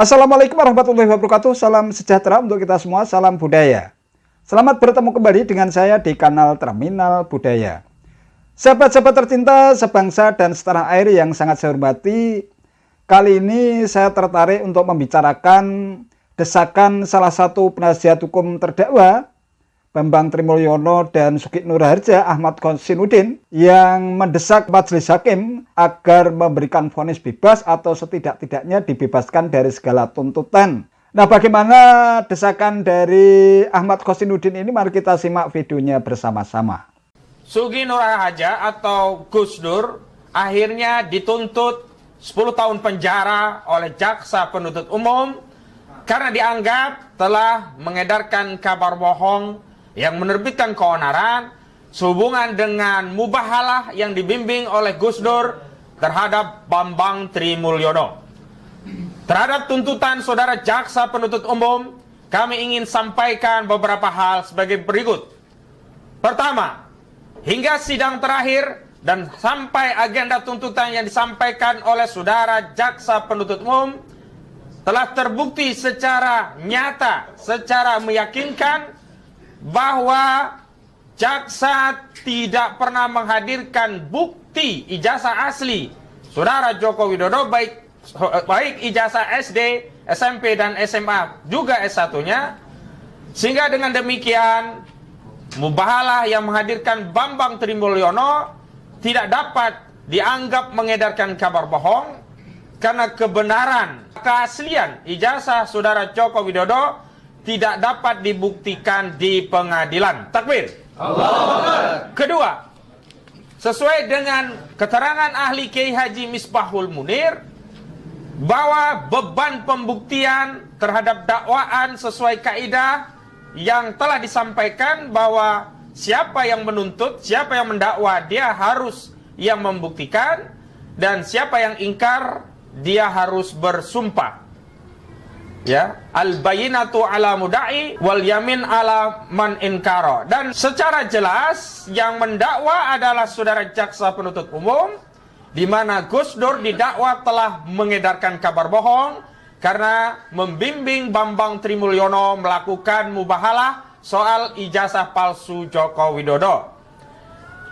Assalamualaikum warahmatullahi wabarakatuh. Salam sejahtera untuk kita semua, salam budaya. Selamat bertemu kembali dengan saya di kanal Terminal Budaya. Sahabat-sahabat tercinta sebangsa dan setanah air yang sangat saya hormati, kali ini saya tertarik untuk membicarakan desakan salah satu penasihat hukum terdakwa Bambang Trimulyono dan Sugik Nurharja, Ahmad Khossinuddin, yang mendesak majelis hakim agar memberikan vonis bebas atau setidak-tidaknya dibebaskan dari segala tuntutan. Nah, bagaimana desakan dari Ahmad Khossinuddin ini? Mari kita simak videonya bersama-sama. Sugik Nurharja atau Gus Dur akhirnya dituntut 10 tahun penjara oleh jaksa penuntut umum karena dianggap telah mengedarkan kabar bohong yang menerbitkan keonaran sehubungan dengan mubahalah yang dibimbing oleh Gus Dur terhadap Bambang Trimulyono. Terhadap tuntutan saudara jaksa penuntut umum, kami ingin sampaikan beberapa hal sebagai berikut. Pertama, hingga sidang terakhir dan sampai agenda tuntutan yang disampaikan oleh saudara jaksa penuntut umum telah terbukti secara nyata, secara meyakinkan bahwa jaksa tidak pernah menghadirkan bukti ijazah asli saudara Joko Widodo, baik ijazah SD, SMP, dan SMA, juga S1-nya. Sehingga dengan demikian, mubahalah yang menghadirkan Bambang Trimulyono tidak dapat dianggap mengedarkan kabar bohong, karena kebenaran, keaslian ijazah saudara Joko Widodo tidak dapat dibuktikan di pengadilan. Takbir. Allahu Akbar. Kedua, sesuai dengan keterangan ahli Kiai Haji Misbahul Munir, bahwa beban pembuktian terhadap dakwaan sesuai kaidah yang telah disampaikan bahwa siapa yang menuntut, siapa yang mendakwa, dia harus yang membuktikan, dan siapa yang ingkar, dia harus bersumpah. Ya, al-bayinatu ala mudai wal yamin ala man inkaro. Dan secara jelas yang mendakwa adalah saudara jaksa penuntut umum, di mana Gus Dur didakwa telah mengedarkan kabar bohong karena membimbing Bambang Trimulyono melakukan mubahalah soal ijazah palsu Joko Widodo.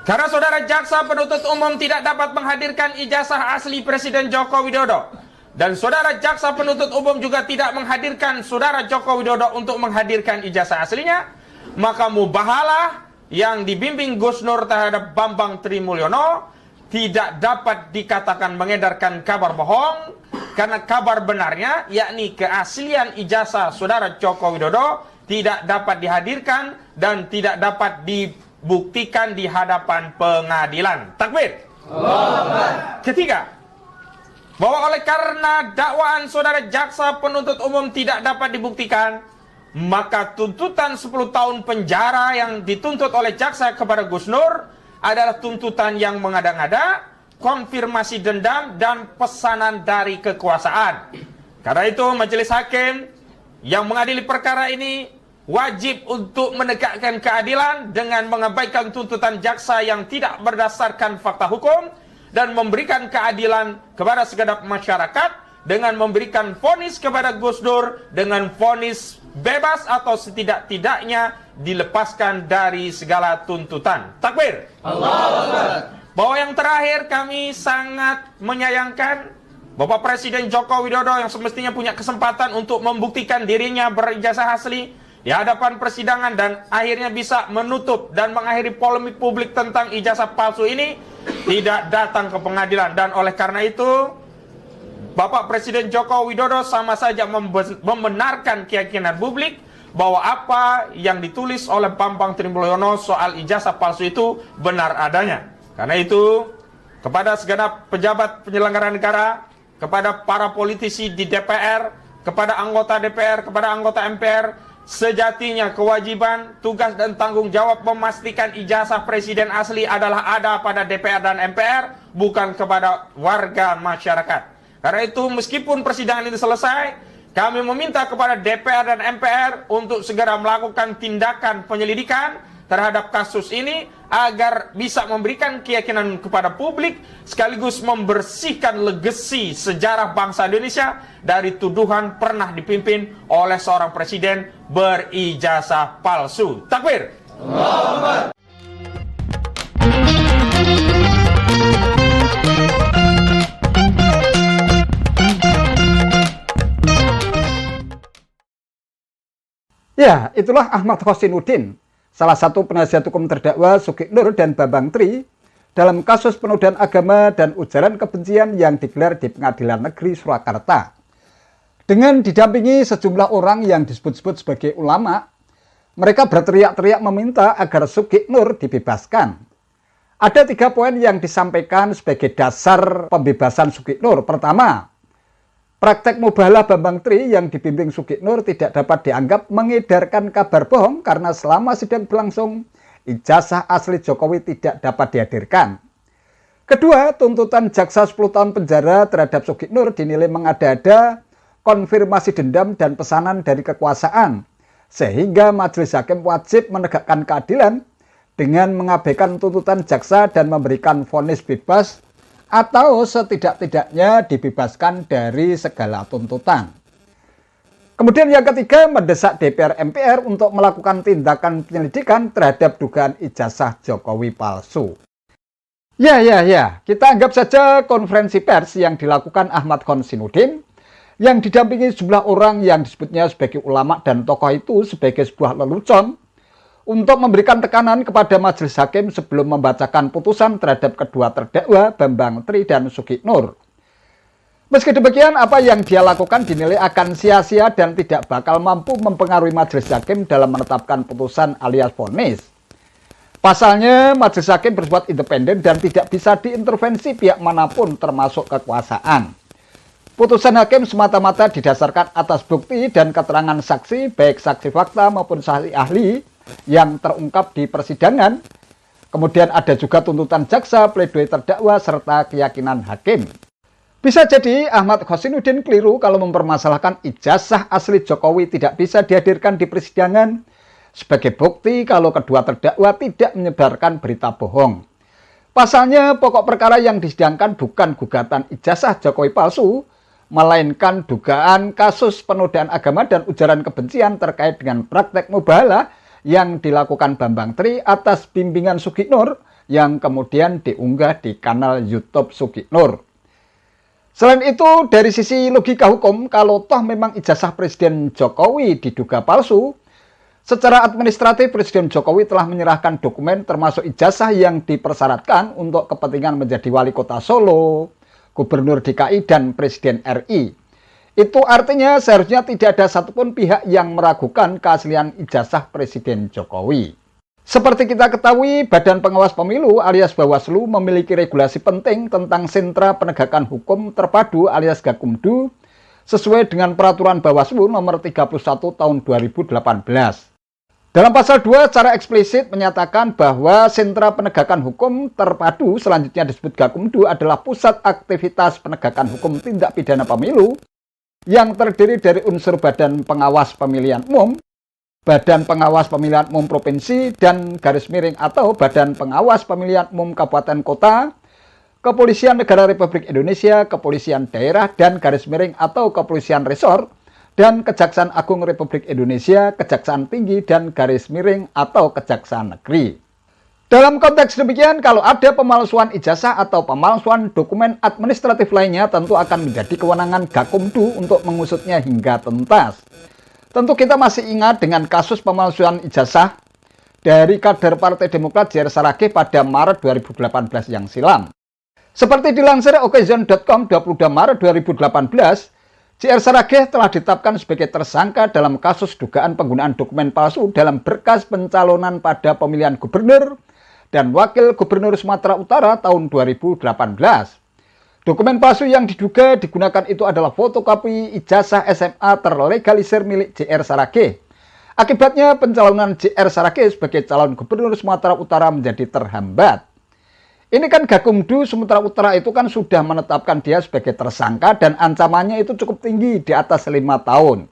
Karena saudara jaksa penuntut umum tidak dapat menghadirkan ijazah asli Presiden Joko Widodo, dan saudara jaksa penuntut umum juga tidak menghadirkan saudara Joko Widodo untuk menghadirkan ijazah aslinya, maka mubahalah yang dibimbing Gus Dur terhadap Bambang Trimulyono tidak dapat dikatakan mengedarkan kabar bohong, karena kabar benarnya, yakni keaslian ijazah saudara Joko Widodo, tidak dapat dihadirkan dan tidak dapat dibuktikan di hadapan pengadilan. Takbir. Ketiga, bahwa oleh karena dakwaan saudara jaksa penuntut umum tidak dapat dibuktikan, maka tuntutan 10 tahun penjara yang dituntut oleh jaksa kepada Gus Dur adalah tuntutan yang mengada-ngada, konfirmasi dendam, dan pesanan dari kekuasaan. Karena itu majelis hakim yang mengadili perkara ini wajib untuk menegakkan keadilan dengan mengabaikan tuntutan jaksa yang tidak berdasarkan fakta hukum, dan memberikan keadilan kepada segenap masyarakat dengan memberikan vonis kepada Gus Dur dengan vonis bebas atau setidak-tidaknya dilepaskan dari segala tuntutan. Takbir. Allahu Akbar. Bahwa yang terakhir, kami sangat menyayangkan Bapak Presiden Joko Widodo yang semestinya punya kesempatan untuk membuktikan dirinya berijazah asli di hadapan persidangan dan akhirnya bisa menutup dan mengakhiri polemik publik tentang ijazah palsu ini, tidak datang ke pengadilan. Dan oleh karena itu, Bapak Presiden Joko Widodo sama saja membenarkan keyakinan publik bahwa apa yang ditulis oleh Bambang Trimulyono soal ijazah palsu itu benar adanya. Karena itu, kepada segenap pejabat penyelenggara negara, kepada para politisi di DPR, kepada anggota DPR, kepada anggota MPR, sejatinya kewajiban, tugas, dan tanggung jawab memastikan ijazah presiden asli adalah ada pada DPR dan MPR, bukan kepada warga masyarakat. Karena itu, meskipun persidangan ini selesai, kami meminta kepada DPR dan MPR untuk segera melakukan tindakan penyelidikan terhadap kasus ini agar bisa memberikan keyakinan kepada publik sekaligus membersihkan legasi sejarah bangsa Indonesia dari tuduhan pernah dipimpin oleh seorang presiden berijazah palsu. Takbir. Ya, itulah Ahmad Khossinuddin, salah satu penasihat hukum terdakwa Sugih Nur dan Bambang Tri dalam kasus penodaan agama dan ujaran kebencian yang digelar di Pengadilan Negeri Surakarta. Dengan didampingi sejumlah orang yang disebut-sebut sebagai ulama, mereka berteriak-teriak meminta agar Sugih Nur dibebaskan. Ada 3 poin yang disampaikan sebagai dasar pembebasan Sugih Nur. Pertama, praktek mubahalah Bambang Tri yang dibimbing Sugih Nur tidak dapat dianggap mengedarkan kabar bohong karena selama sidang berlangsung, ijazah asli Jokowi tidak dapat dihadirkan. Kedua, tuntutan jaksa 10 tahun penjara terhadap Sugih Nur dinilai mengada-ada, konfirmasi dendam dan pesanan dari kekuasaan, sehingga majelis hakim wajib menegakkan keadilan dengan mengabaikan tuntutan jaksa dan memberikan vonis bebas atau setidak-tidaknya dibebaskan dari segala tuntutan. Kemudian yang ketiga, mendesak DPR MPR untuk melakukan tindakan penyelidikan terhadap dugaan ijazah Jokowi palsu. Ya, kita anggap saja konferensi pers yang dilakukan Ahmad Khossinuddin yang didampingi sejumlah orang yang disebutnya sebagai ulama dan tokoh itu sebagai sebuah lelucon untuk memberikan tekanan kepada majelis hakim sebelum membacakan putusan terhadap kedua terdakwa Bambang Tri dan Sugih Nur. Meski demikian, apa yang dia lakukan dinilai akan sia-sia dan tidak bakal mampu mempengaruhi majelis hakim dalam menetapkan putusan alias vonis. Pasalnya, majelis hakim bersifat independen dan tidak bisa diintervensi pihak manapun termasuk kekuasaan. Putusan hakim semata-mata didasarkan atas bukti dan keterangan saksi, baik saksi fakta maupun saksi ahli yang terungkap di persidangan. Kemudian ada juga tuntutan jaksa, pledoi terdakwa, serta keyakinan hakim. Bisa jadi Ahmad Khossinuddin keliru kalau mempermasalahkan ijazah asli Jokowi tidak bisa dihadirkan di persidangan sebagai bukti kalau kedua terdakwa tidak menyebarkan berita bohong. Pasalnya, pokok perkara yang disidangkan bukan gugatan ijazah Jokowi palsu, melainkan dugaan kasus penodaan agama dan ujaran kebencian terkait dengan praktek mubahalah yang dilakukan Bambang Tri atas bimbingan Sugih Nur yang kemudian diunggah di kanal YouTube Sugih Nur. Selain itu, dari sisi logika hukum, kalau toh memang ijazah Presiden Jokowi diduga palsu, secara administratif Presiden Jokowi telah menyerahkan dokumen termasuk ijazah yang dipersyaratkan untuk kepentingan menjadi wali kota Solo, Gubernur DKI, dan Presiden RI. Itu artinya seharusnya tidak ada satupun pihak yang meragukan keaslian ijazah Presiden Jokowi. Seperti kita ketahui, Badan Pengawas Pemilu alias Bawaslu memiliki regulasi penting tentang sentra penegakan hukum terpadu alias Gakumdu sesuai dengan peraturan Bawaslu nomor 31 tahun 2018. Dalam pasal 2 secara eksplisit menyatakan bahwa sentra penegakan hukum terpadu selanjutnya disebut Gakumdu adalah pusat aktivitas penegakan hukum tindak pidana pemilu yang terdiri dari unsur Badan Pengawas Pemilihan Umum, Badan Pengawas Pemilihan Umum Provinsi, dan garis miring atau Badan Pengawas Pemilihan Umum Kabupaten Kota, Kepolisian Negara Republik Indonesia, Kepolisian Daerah, dan garis miring atau Kepolisian Resor, dan Kejaksaan Agung Republik Indonesia, Kejaksaan Tinggi, dan garis miring atau Kejaksaan Negeri. Dalam konteks demikian, kalau ada pemalsuan ijazah atau pemalsuan dokumen administratif lainnya, tentu akan menjadi kewenangan Gakumdu untuk mengusutnya hingga tuntas. Tentu kita masih ingat dengan kasus pemalsuan ijazah dari kader Partai Demokrat JR Saragih pada Maret 2018 yang silam. Seperti dilansir Occasion.com 22 Maret 2018, JR Saragih telah ditetapkan sebagai tersangka dalam kasus dugaan penggunaan dokumen palsu dalam berkas pencalonan pada pemilihan gubernur dan wakil gubernur Sumatera Utara tahun 2018. Dokumen palsu yang diduga digunakan itu adalah fotokopi ijazah SMA terlegalisir milik JR Saragih. Akibatnya pencalonan JR Saragih sebagai calon gubernur Sumatera Utara menjadi terhambat. Ini kan Gakumdu Sumatera Utara itu kan sudah menetapkan dia sebagai tersangka dan ancamannya itu cukup tinggi di atas 5 tahun.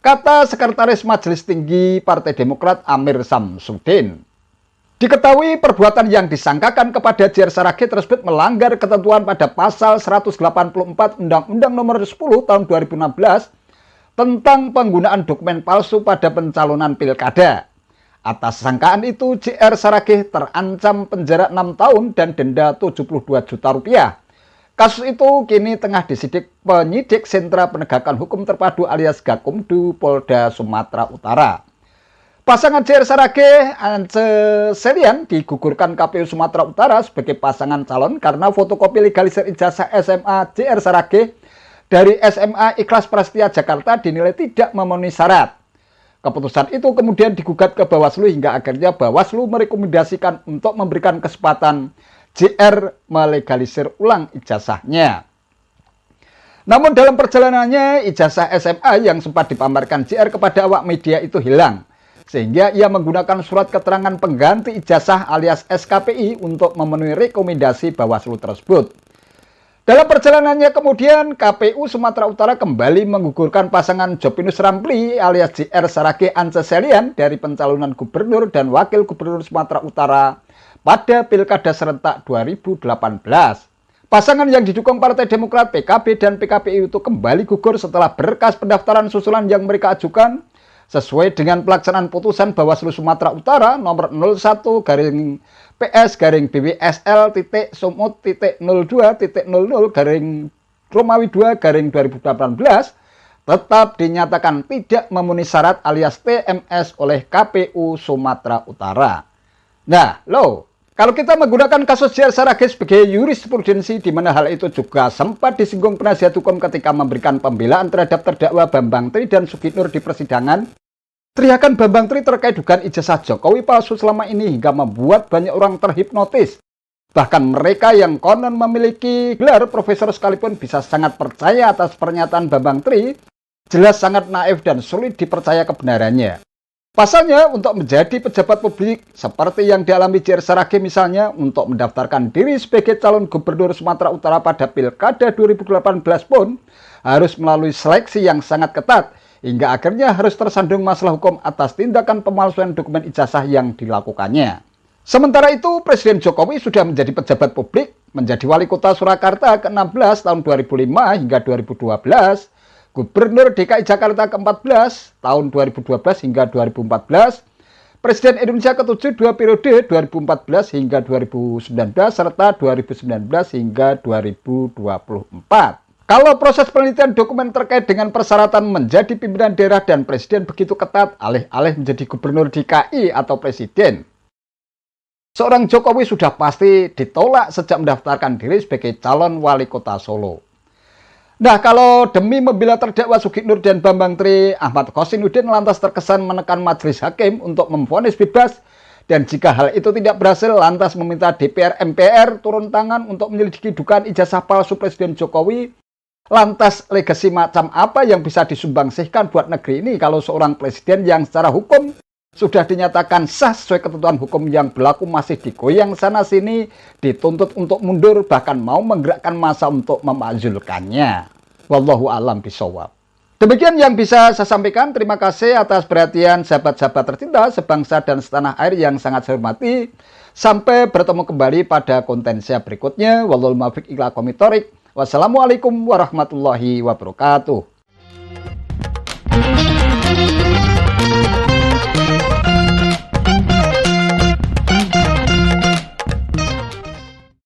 Kata Sekretaris Majelis Tinggi Partai Demokrat Amir Samsudin. Diketahui perbuatan yang disangkakan kepada JR Saraghe tersebut melanggar ketentuan pada pasal 184 Undang-Undang Nomor 10 Tahun 2016 tentang penggunaan dokumen palsu pada pencalonan pilkada. Atas sangkaan itu, JR Saraghe terancam penjara 6 tahun dan denda 72 juta rupiah. Kasus itu kini tengah disidik penyidik Sentra Penegakan Hukum Terpadu alias Gakumdu Polda Sumatera Utara. Pasangan JR Saraghe Ance Selian digugurkan KPU Sumatera Utara sebagai pasangan calon karena fotokopi legalisir ijazah SMA JR Saraghe dari SMA Ikhlas Prasetya Jakarta dinilai tidak memenuhi syarat. Keputusan itu kemudian digugat ke Bawaslu hingga akhirnya Bawaslu merekomendasikan untuk memberikan kesempatan JR melegalisir ulang ijazahnya. Namun dalam perjalanannya ijazah SMA yang sempat dipamerkan JR kepada awak media itu hilang. Sehingga ia menggunakan surat keterangan pengganti ijazah alias SKPI untuk memenuhi rekomendasi Bawaslu tersebut. Dalam perjalanannya kemudian KPU Sumatera Utara kembali menggugurkan pasangan Jopinus Rampli alias JR Saraghe Ance Selian dari pencalonan gubernur dan wakil gubernur Sumatera Utara pada Pilkada serentak 2018. Pasangan yang didukung Partai Demokrat, PKB, dan PKPI itu kembali gugur setelah berkas pendaftaran susulan yang mereka ajukan sesuai dengan pelaksanaan putusan Bawaslu Sumatera Utara nomor 01-PS-BWSL.02.00/Romawi 2/2018 tetap dinyatakan tidak memenuhi syarat alias TMS oleh KPU Sumatera Utara. Nah, kalau kita menggunakan kasus JR Saraghe sebagai jurisprudensi di mana hal itu juga sempat disinggung penasihat hukum ketika memberikan pembelaan terhadap terdakwa Bambang Tri dan Sugi Nur di persidangan. Teriakan Bambang Tri terkait dugaan ijazah Jokowi palsu selama ini hingga membuat banyak orang terhipnotis. Bahkan mereka yang konon memiliki gelar profesor sekalipun bisa sangat percaya atas pernyataan Bambang Tri, jelas sangat naif dan sulit dipercaya kebenarannya. Pasalnya, untuk menjadi pejabat publik seperti yang dialami JR Saraghe misalnya, untuk mendaftarkan diri sebagai calon gubernur Sumatera Utara pada Pilkada 2018 pun harus melalui seleksi yang sangat ketat, hingga akhirnya harus tersandung masalah hukum atas tindakan pemalsuan dokumen ijazah yang dilakukannya. Sementara itu, Presiden Jokowi sudah menjadi pejabat publik, menjadi wali kota Surakarta ke-16 tahun 2005 hingga 2012, Gubernur DKI Jakarta ke-14 tahun 2012 hingga 2014, Presiden Indonesia ke-7 2 periode 2014 hingga 2019 serta 2019 hingga 2024. Kalau proses penelitian dokumen terkait dengan persyaratan menjadi pimpinan daerah dan presiden begitu ketat, alih-alih menjadi gubernur DKI atau presiden, seorang Jokowi sudah pasti ditolak sejak mendaftarkan diri sebagai calon wali kota Solo. Nah, kalau demi membela terdakwa Sugi Nur dan Bambang Tri, Ahmad Kossinuddin lantas terkesan menekan majelis hakim untuk memvonis bebas, dan jika hal itu tidak berhasil, lantas meminta DPR MPR turun tangan untuk menyelidiki dugaan ijazah palsu Presiden Jokowi. Lantas legasi macam apa yang bisa disumbangsihkan buat negeri ini kalau seorang presiden yang secara hukum sudah dinyatakan sah sesuai ketentuan hukum yang berlaku masih digoyang sana-sini, dituntut untuk mundur, bahkan mau menggerakkan massa untuk memakzulkannya. Wallahu a'lam bishawab. Demikian yang bisa saya sampaikan. Terima kasih atas perhatian sahabat-sahabat tercinta sebangsa dan setanah air yang sangat saya hormati. Sampai bertemu kembali pada konten saya berikutnya. Wallahul muwaffiq ila aqwamit thoriq. Wassalamualaikum warahmatullahi wabarakatuh.